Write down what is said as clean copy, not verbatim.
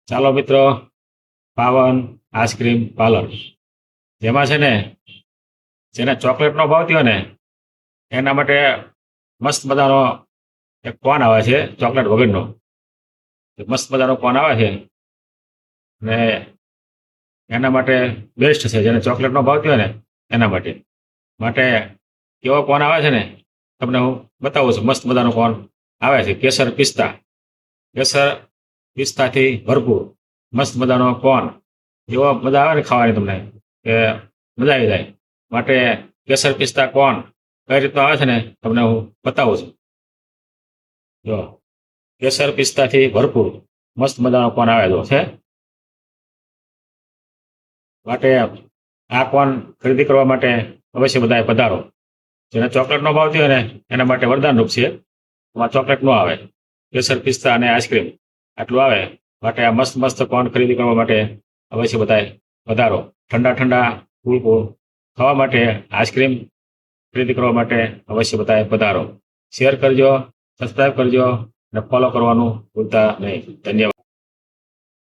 ચાલો મિત્રો, પાવન આઈસ્ક્રીમ પાર્લર, જેમાં છે ને જેને ચોકલેટનો ભાવ થયો ને એના માટે મસ્ત મજાનો એક કોન આવે છે ચોકલેટ વગરનો. મસ્ત મજાનો કોન આવે છે ને એના માટે બેસ્ટ છે. જેને ચોકલેટનો ભાવ થયો ને એના માટે માટે કેવો કોન આવે છે ને તમને હું બતાવું છું. મસ્ત મજાનો કોન આવે છે, કેસર પિસ્તાથી ભરપૂર મસ્ત મજાનો કોન. એવો મજા આવે ને ખાવાની તમને કે મજા આવી જાય. માટે કેસર પિસ્તા કોન કઈ રીતનો આવે છે ને તમને હું બતાવું છું. જો કેસર પિસ્તાથી ભરપૂર મસ્ત મજાનો કોન આવેલો છે. માટે આ કોન ખરીદી કરવા માટે અવશ્ય બધાએ પધારો. જેને ચોકલેટનો ભાવ થયો ને એના માટે વરદાન રૂપ છે. એમાં ચોકલેટ નો આવે, કેસર પિસ્તા અને આઈસ્ક્રીમ આટલું આવે. માટે આ મસ્ત મસ્ત કોન ખરીદી કરવા માટે અવશ્ય બધાએ પધારો. ઠંડા ઠંડા કુલ ખાવા માટે, આઈસ્ક્રીમ ખરીદી કરવા માટે અવશ્ય બધાએ પધારો. શેર કરજો, સબસ્ક્રાઈબ કરજો અને ફોલો કરવાનું ભૂલતા નહીં. ધન્યવાદ.